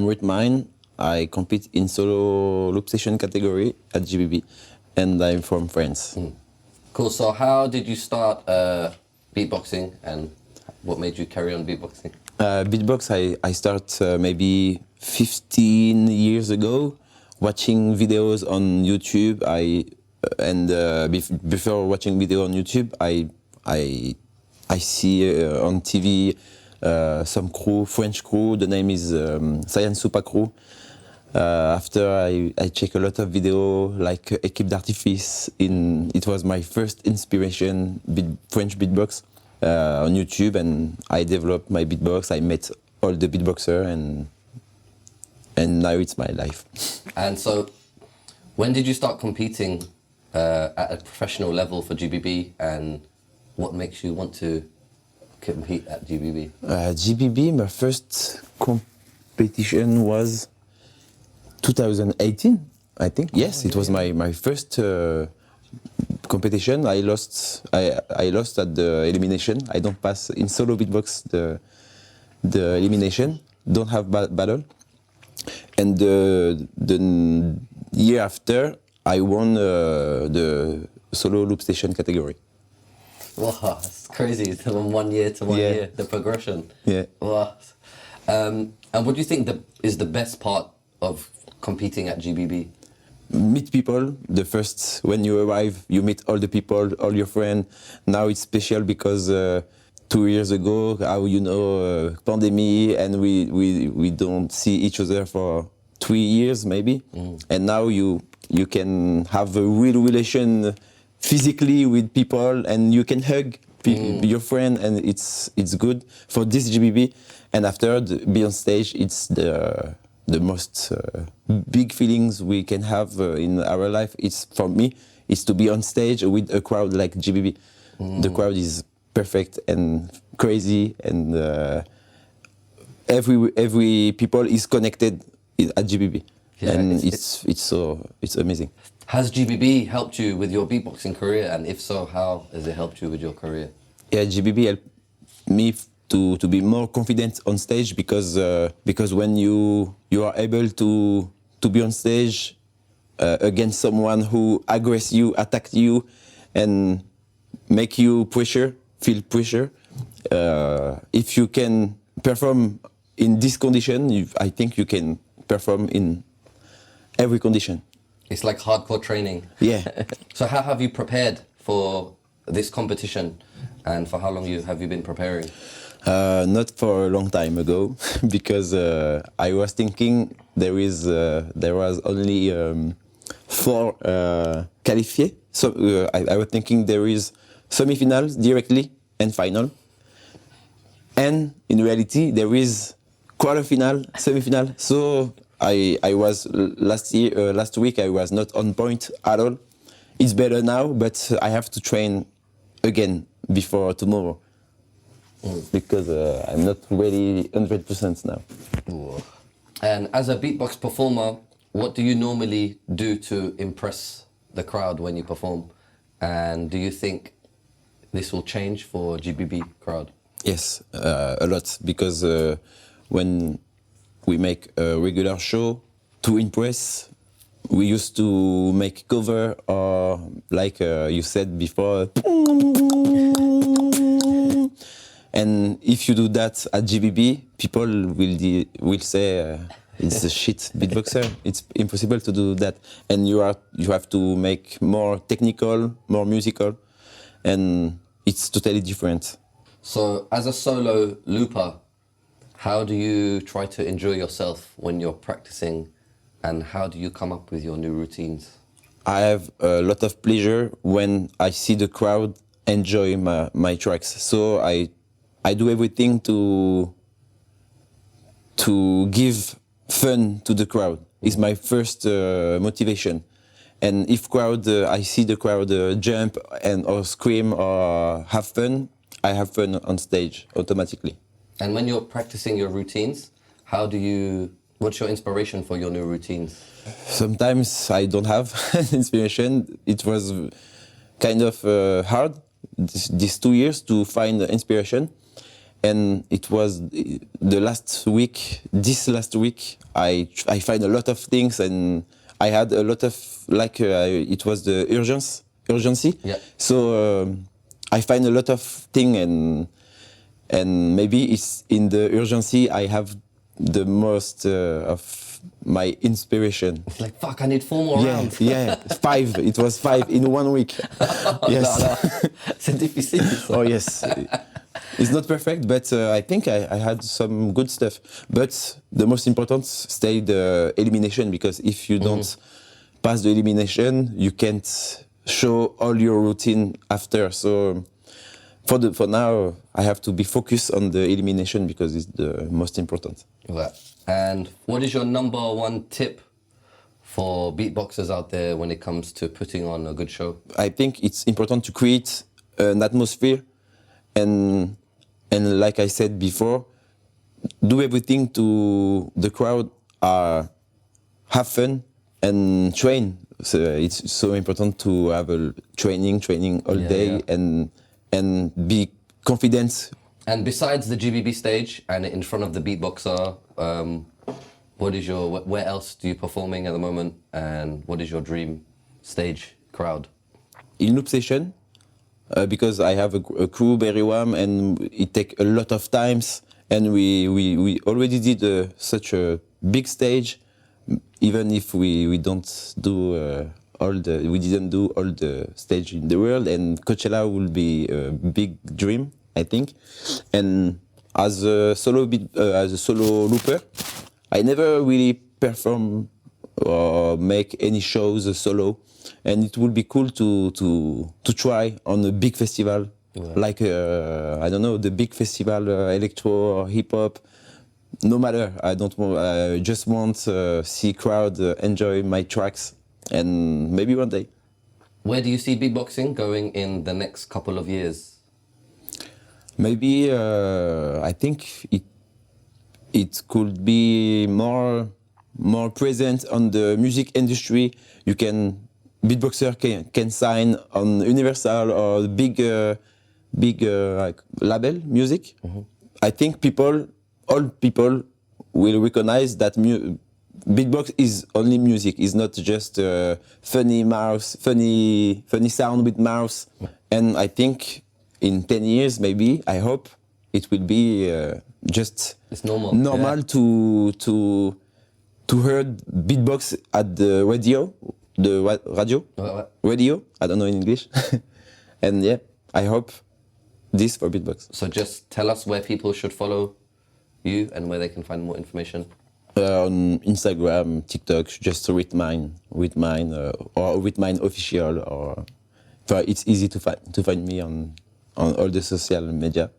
Rythmind. I compete in Solo Loopstation category at GBB, and I'm from France. Cool. So how did you start beatboxing, and what made you carry on beatboxing? Beatbox, I start maybe 15 years ago, watching videos on YouTube. Before watching video on YouTube, I see on TV some crew, French crew. The name is Science Super Crew. After I check a lot of video like Équipe d'Artifice. It was my first inspiration, French beatbox on YouTube, and I developed my beatbox. I met all the beatboxers, and now it's my life. And so, when did you start competing at a professional level for GBB, and what makes you want to compete at GBB? GBB, my first competition was 2018, I think. Yes, it was my first competition. I lost at the elimination. I don't pass in Solo Beatbox the elimination. Don't have battle. And the year after, I won the Solo Loopstation category. Wow, it's crazy. From 1 year to 1 year, the progression. Yeah. Wow. And what do you think is the best part of competing at GBB? Meet people. When you arrive, you meet all the people, all your friends. Now it's special because 2 years ago, pandemic, and we don't see each other for 3 years maybe. And now you can have a real relation physically with people, and you can hug your friend, and it's good for this GBB. And after be on stage, it's the most big feelings we can have in our life. It's for me, is to be on stage with a crowd like GBB. The crowd is perfect and crazy, and every people is connected at GBB, and it's amazing. Has GBB helped you with your beatboxing career, and if so, how has it helped you with your career? Yeah, GBB helped me to be more confident on stage, because when you are able to be on stage against someone who aggress you, attack you, and make you feel pressure. If you can perform in this condition, I think you can perform in every condition. It's like hardcore training. Yeah. So how have you prepared for this competition, and for how long have you been preparing? Not for a long time ago, because I was thinking there was only 4 qualifiés. So I was thinking there is semi-finals directly and final. And in reality, there is quarter-final, semi-final. So I was last week I was not on point at all. It's better now, but I have to train again before tomorrow, because I'm not really 100% now. And as a beatbox performer, what do you normally do to impress the crowd when you perform? And do you think this will change for GBB crowd? Yes, a lot, because when we make a regular show to impress, we used to make cover, or like you said before, and if you do that at GBB, people will say it's a shit beatboxer. It's impossible to do that, and you have to make more technical, more musical, and it's totally different. So, as a solo looper, how do you try to enjoy yourself when you're practicing, and how do you come up with your new routines? I have a lot of pleasure when I see the crowd enjoy my tracks. So I do everything to give fun to the crowd. It's my first motivation. And if I see the crowd jump or scream or have fun, I have fun on stage automatically. And when you're practicing your routines, what's your inspiration for your new routines? Sometimes I don't have inspiration. It was kind of hard these 2 years to find inspiration. and it was the last week. This last week, I find a lot of things, and I had a lot of it was the urgency. Yeah. So I find a lot of things, and maybe it's in the urgency I have the most of my inspiration. It's like, fuck, I need 4 more rounds. Yeah, 5. It was 5 in 1 week. Yes. No. C'est difficile. Ça. Oh yes. It's not perfect, but I think I had some good stuff. But the most important stay the elimination, because if you don't pass the elimination, you can't show all your routine after. So for now, I have to be focused on the elimination because it's the most important. Right. And what is your number 1 tip for beatboxers out there when it comes to putting on a good show? I think it's important to create an atmosphere, and like I said before, do everything to the crowd have fun and train. So it's so important to have a training all day and be confident. And besides the GBB stage and in front of the beatboxer, where else do you performing at the moment, and what is your dream stage crowd? In Loopstation, because I have a crew very warm, and it takes a lot of times, and we already did such a big stage, even if we don't do we didn't do all the stage in the world, and Coachella will be a big dream, I think. And as a solo looper, I never really perform or make any shows solo, and it would be cool to try on a big festival, like I don't know, the big festival, electro or hip hop. No matter, I don't want. I just want see crowd enjoy my tracks, and maybe one day. Where do you see beatboxing going in the next couple of years? Maybe I think it could be more present on the music industry. Beatboxer can sign on Universal or big like label music. I think all people will recognize that beatbox is only music. It's not just funny sound with mouse. And I think in 10 years, maybe, I hope it will be just it's normal to hear beatbox at the radio, radio. I don't know in English. And yeah, I hope this for beatbox. So just tell us where people should follow you and where they can find more information. On Instagram, TikTok, just Rythmind, or Rythmind official, or it's easy to find me on all the social media.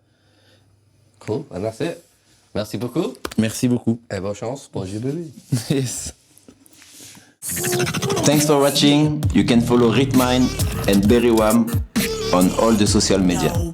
Cool, and that's it. Merci beaucoup. Merci beaucoup. Et bonne chance pour GBB. Yes. Thanks for watching. You can follow Rythmind and Berrywam on all the social media.